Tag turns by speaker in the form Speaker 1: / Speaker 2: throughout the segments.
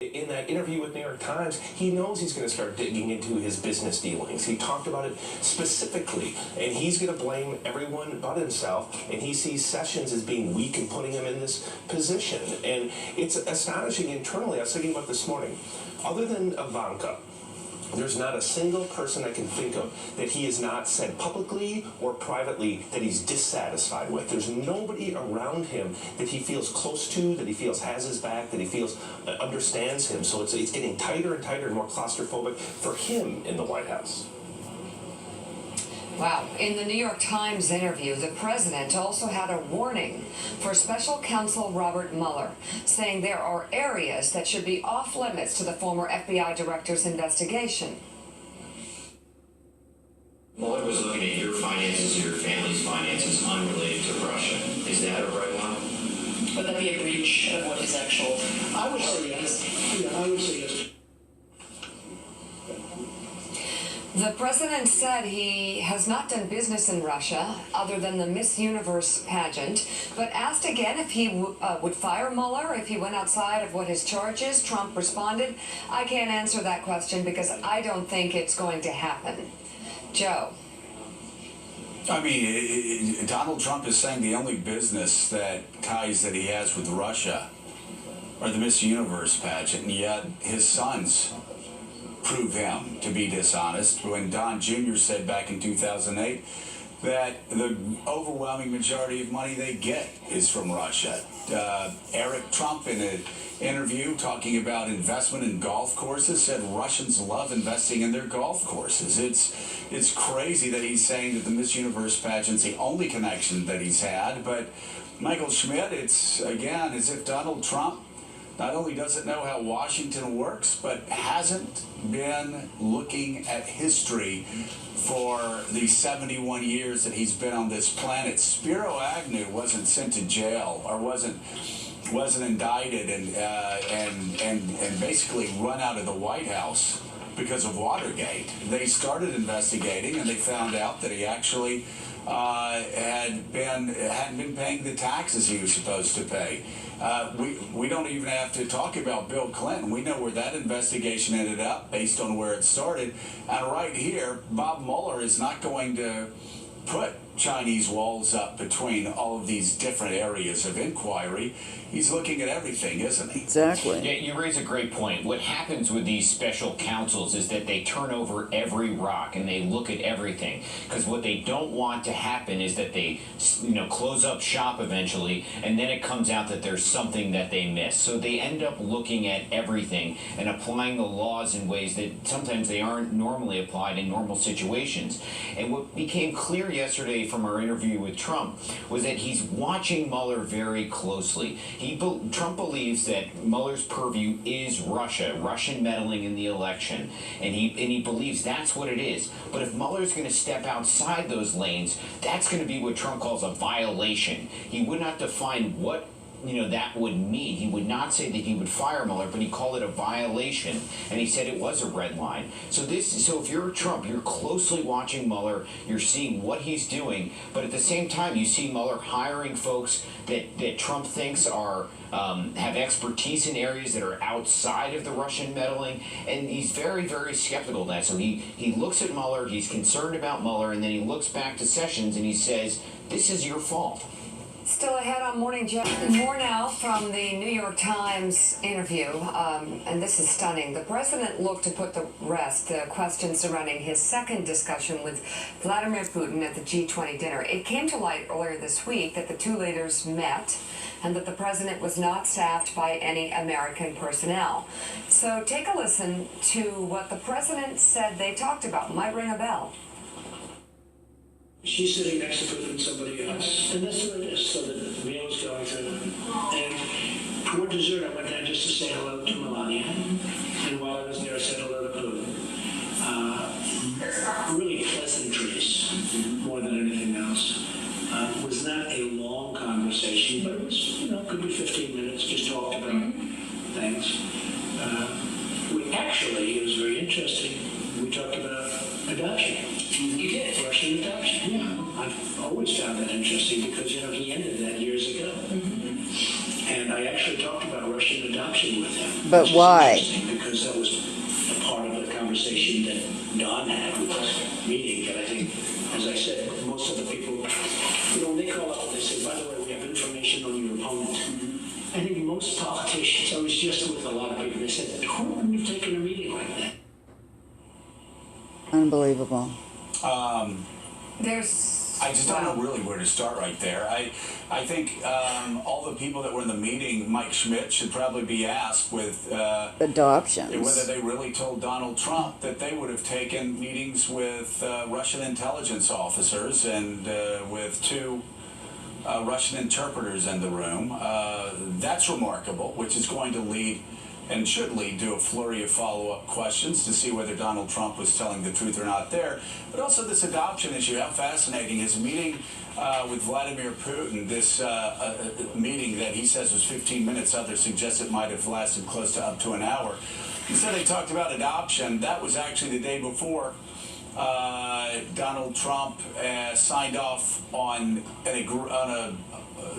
Speaker 1: In that interview with New York Times, he knows he's going to start digging into his business dealings. He talked about it specifically, and he's going to blame everyone but himself, and he sees Sessions as being weak and putting him in this position. And it's astonishing internally. I was thinking about this morning. Other than Ivanka, there's not a single person I can think of that he has not said publicly or privately that he's dissatisfied with. There's nobody around him that he feels close to, that he feels has his back, that he feels understands him. So it's getting tighter and tighter and more claustrophobic for him in the White House.
Speaker 2: Wow. In the New York Times interview, the president also had a warning for special counsel Robert Mueller, saying there are areas that should be off limits to the former FBI director's investigation.
Speaker 3: Mueller was looking at your finances, your family's finances, unrelated to Russia. Is that a red line?
Speaker 4: Would that be a breach of what his actual...
Speaker 5: I would say yes. Yeah, I would say yes.
Speaker 2: The president said he has not done business in Russia other than the Miss Universe pageant, but asked again if he would fire Mueller if he went outside of what his charge is. Trump responded, "I can't answer that question because I don't think it's going to happen." Joe.
Speaker 6: I mean, Donald Trump is saying the only business ties that he has with Russia are the Miss Universe pageant, and yet his sons prove him to be dishonest when Don Jr. said back in 2008 that the overwhelming majority of money they get is from Russia. Eric Trump, in an interview talking about investment in golf courses, said Russians love investing in their golf courses. It's crazy that he's saying that the Miss Universe pageant's the only connection that he's had, but Michael Schmidt, it's again as if Donald Trump not only doesn't know how Washington works, but hasn't been looking at history for the 71 years that he's been on this planet. Spiro Agnew wasn't sent to jail or wasn't indicted and basically run out of the White House because of Watergate. They started investigating and they found out that he actually hadn't been paying the taxes he was supposed to pay. We don't even have to talk about Bill Clinton. We know where that investigation ended up based on where it started. And right here, Bob Mueller is not going to put Chinese walls up between all of these different areas of inquiry. He's looking at everything, isn't he?
Speaker 7: Exactly.
Speaker 8: Yeah, you raise a great point. What happens with these special counsels is that they turn over every rock and they look at everything. Because what they don't want to happen is that they, close up shop eventually, and then it comes out that there's something that they miss. So they end up looking at everything and applying the laws in ways that sometimes they aren't normally applied in normal situations. And what became clear yesterday from our interview with Trump was that he's watching Mueller very closely. Trump believes that Mueller's purview is Russian meddling in the election, and he believes that's what it is. But if Mueller's going to step outside those lanes, that's going to be what Trump calls a violation. He would not define what that would mean. He would not say that he would fire Mueller, but he called it a violation, and he said it was a red line. So if you're Trump, you're closely watching Mueller, you're seeing what he's doing, but at the same time, you see Mueller hiring folks that Trump thinks are have expertise in areas that are outside of the Russian meddling, and he's very, very skeptical of that. So he looks at Mueller, he's concerned about Mueller, and then he looks back to Sessions and he says, "This is your fault."
Speaker 2: Still ahead on Morning Joe. More now from the New York Times interview, and this is stunning. The president looked to put to rest the questions surrounding his second discussion with Vladimir Putin at the G20 dinner. It came to light earlier this week that the two leaders met and that the president was not staffed by any American personnel. So take a listen to what the president said they talked about. Might ring a bell.
Speaker 5: She's sitting next to Putin, somebody else. And this is what it is, so the meal was going through. And toward dessert, I went down just to say hello to Melania. And while I was there, I said hello to Putin. Really pleasantries, more than anything else. It was not a long conversation, but it was, could be 15 minutes, just talked about things. It was very interesting. We talked about adoption.
Speaker 4: You did?
Speaker 5: Russian adoption, yeah. I've always found that interesting because, he ended that years ago. And I actually talked about Russian adoption. adoption with him.
Speaker 7: But
Speaker 5: which is
Speaker 7: why?
Speaker 5: interesting, because that was a part of the conversation that Don had with this meeting. And I think, as I said, most of the people, when they call up, they say, by the way, we have information on your opponent. I think most politicians, I was just with a lot of people, they said, who wouldn't have taken a meeting like that?
Speaker 7: Unbelievable.
Speaker 6: I just don't know really where to start right there. I think all the people that were in the meeting, Mike Schmidt, should probably be asked with
Speaker 7: Adoptions.
Speaker 6: whether they really told Donald Trump that they would have taken meetings with Russian intelligence officers and with two Russian interpreters in the room. That's remarkable, which is going to lead and should lead to a flurry of follow-up questions to see whether Donald Trump was telling the truth or not there. But also this adoption issue, how fascinating. His meeting with Vladimir Putin, this meeting that he says was 15 minutes, others suggest it might have lasted close to up to an hour. He said they talked about adoption. That was actually the day before Donald Trump signed off on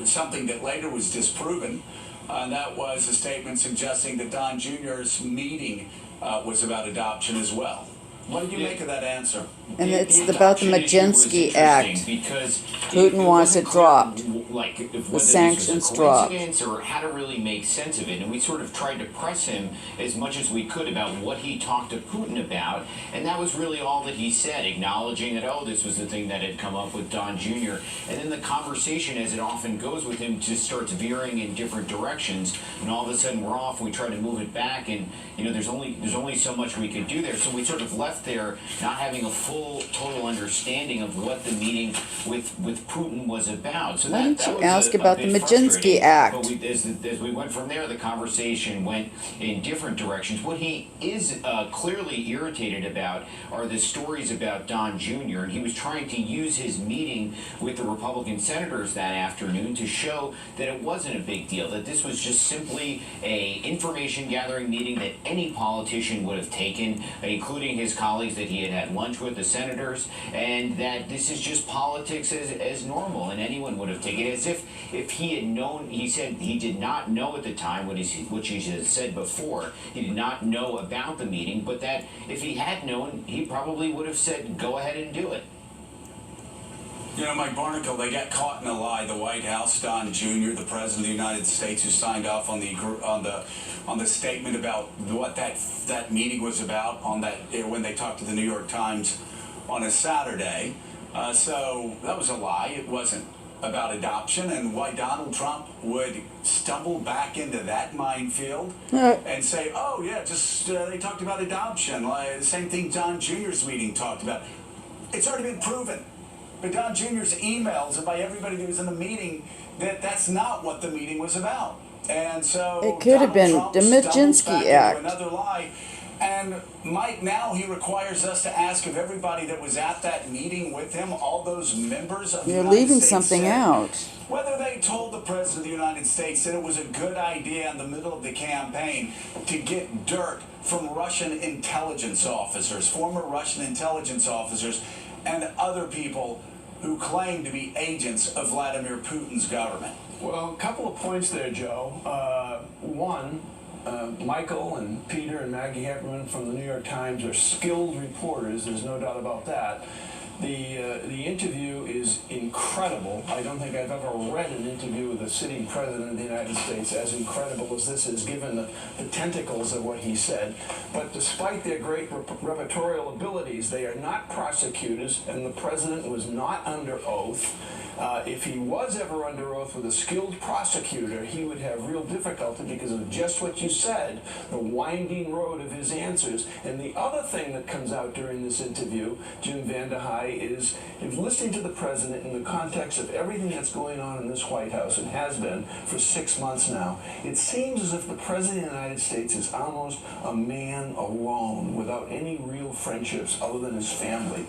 Speaker 6: something that later was disproven. And that was a statement suggesting that Don Jr.'s meeting was about adoption as well. What did you make of that answer?
Speaker 7: And it's about the Magensky Act.
Speaker 8: Because
Speaker 7: Putin wants it dropped.
Speaker 8: Like
Speaker 7: The sanctions dropped.
Speaker 8: Or how to really make sense of it. And we sort of tried to press him as much as we could about what he talked to Putin about. And that was really all that he said, acknowledging that, oh, this was the thing that had come up with Don Jr. And then the conversation, as it often goes with him, just starts veering in different directions. And all of a sudden we're off. We try to move it back. And, you know, there's only so much we could do there. So we sort of left there not having a full, total understanding of what the meeting with Putin was about. So
Speaker 7: Why
Speaker 8: that
Speaker 7: don't you
Speaker 8: was
Speaker 7: ask
Speaker 8: a
Speaker 7: about the
Speaker 8: bit
Speaker 7: Magensky
Speaker 8: frustrating.
Speaker 7: Act?
Speaker 8: But as we went from there, the conversation went in different directions. What he is clearly irritated about are the stories about Don Jr. And he was trying to use his meeting with the Republican senators that afternoon to show that it wasn't a big deal, that this was just simply a information gathering meeting that any politician would have taken, including his colleagues that he had lunch with, the senators, and that this is just politics as normal, and anyone would have taken it as if he had known. He said he did not know at the time, which he had said before, he did not know about the meeting, but that if he had known, he probably would have said, go ahead and do it.
Speaker 6: You know, Mike Barnacle, they got caught in a lie. The White House, Don Jr., the President of the United States, who signed off on the statement about what that meeting was about when they talked to the New York Times on a Saturday. So that was a lie. It wasn't about adoption, and why Donald Trump would stumble back into that minefield and say, oh yeah, just they talked about adoption, like the same thing Don Jr.'s meeting talked about. It's already been proven. But Don Jr.'s emails and by everybody who was in the meeting that's not what the meeting was about. And so
Speaker 7: It could have been
Speaker 6: Trump
Speaker 7: the
Speaker 6: stumbles
Speaker 7: Magensky
Speaker 6: back
Speaker 7: Act.
Speaker 6: into another lie. And Mike, now he requires us to ask of everybody that was at that meeting with him, all those members of the
Speaker 7: You're
Speaker 6: United
Speaker 7: leaving
Speaker 6: States
Speaker 7: something
Speaker 6: Senate,
Speaker 7: out.
Speaker 6: whether they told the President of the United States that it was a good idea in the middle of the campaign to get dirt from Russian intelligence officers, former Russian intelligence officers, and other people who claim to be agents of Vladimir Putin's government.
Speaker 1: Well, a couple of points there, Joe. One, Michael and Peter and Maggie Hepperman from the New York Times are skilled reporters. There's no doubt about that. The interview is incredible. I don't think I've ever read an interview with a sitting president of the United States as incredible as this is, given the tentacles of what he said. But despite their great reportorial abilities, they are not prosecutors, and the president was not under oath. If he was ever under oath with a skilled prosecutor, he would have real difficulty because of just what you said, the winding road of his answers. And the other thing that comes out during this interview, Jim Vandehei, is if listening to the president in the context of everything that's going on in this White House, and has been for 6 months now, it seems as if the president of the United States is almost a man alone without any real friendships other than his family.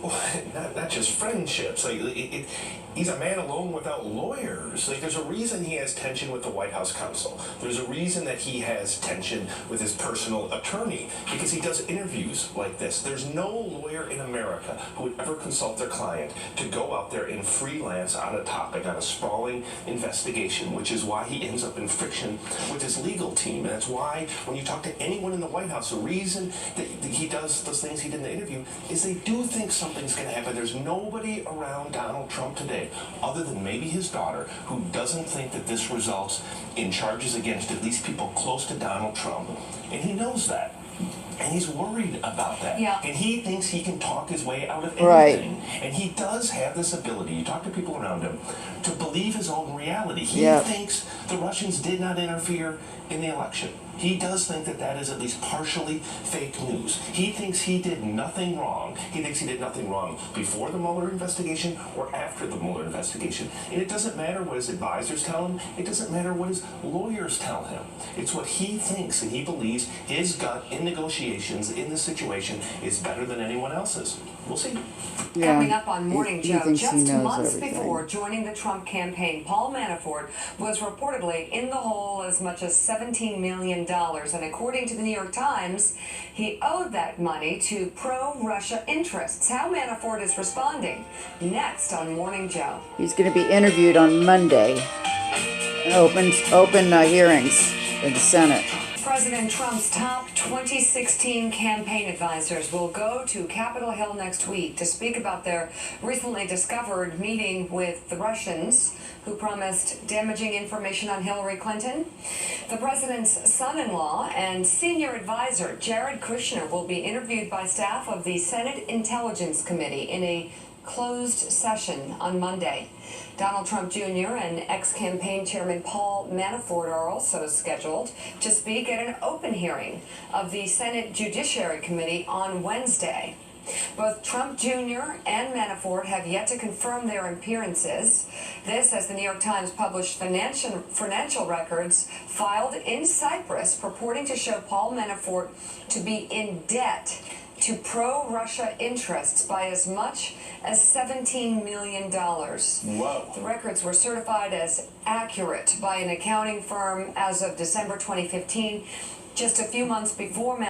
Speaker 9: Not just friendships. Like he's a man
Speaker 1: man alone without lawyers. Like, there's a reason he has tension with the White House counsel. There's a reason that he has tension with his personal attorney, because he does interviews like this. There's no lawyer in America who would ever consult their client to go out there and freelance on a topic, on a sprawling investigation, which is why he ends up in friction with his legal team. And that's why when you talk to anyone in the White House, the reason that he does those things he did in the interview is they do think something's going to happen. There's nobody around Donald Trump today, other than maybe his daughter, who doesn't think that this results in charges against at least people close to Donald Trump. And he knows that. And he's worried about that.
Speaker 2: Yeah.
Speaker 1: And he thinks he can talk his way out of
Speaker 7: Right.
Speaker 1: anything. And he does have this ability, you talk to people around him, to believe his own reality. He
Speaker 7: Yep.
Speaker 1: thinks the Russians did not interfere in the election. He does think that that is at least partially fake news. He thinks he did nothing wrong. He thinks he did nothing wrong before the Mueller investigation or after the Mueller investigation. And it doesn't matter what his advisors tell him. It doesn't matter what his lawyers tell him. It's what he thinks, and he believes his gut in negotiations in this situation is better than anyone else's. We'll see.
Speaker 7: Yeah.
Speaker 2: Coming up on Morning
Speaker 7: He
Speaker 2: Joe,
Speaker 7: thinks he
Speaker 2: just
Speaker 7: knows
Speaker 2: months
Speaker 7: everything.
Speaker 2: before joining the Trump campaign, Paul Manafort was reportedly in the hole as much as $17 million. And according to the New York Times, he owed that money to pro-Russia interests. How Manafort is responding next on Morning Joe.
Speaker 7: He's going to be interviewed on Monday. Open hearings in the Senate.
Speaker 2: President Trump's top 2016 campaign advisors will go to Capitol Hill next week to speak about their recently discovered meeting with the Russians who promised damaging information on Hillary Clinton. The president's son-in-law and senior advisor, Jared Kushner, will be interviewed by staff of the Senate Intelligence Committee in a closed session on Monday. Donald Trump Jr. and ex-campaign chairman Paul Manafort are also scheduled to speak at an open hearing of the Senate Judiciary Committee on Wednesday. Both Trump Jr. and Manafort have yet to confirm their appearances. This as the New York Times published financial records filed in Cyprus purporting to show Paul Manafort to be in debt to pro-Russia interests by as much as $17 million.
Speaker 6: Whoa.
Speaker 2: The records were certified as accurate by an accounting firm as of December 2015, just a few months before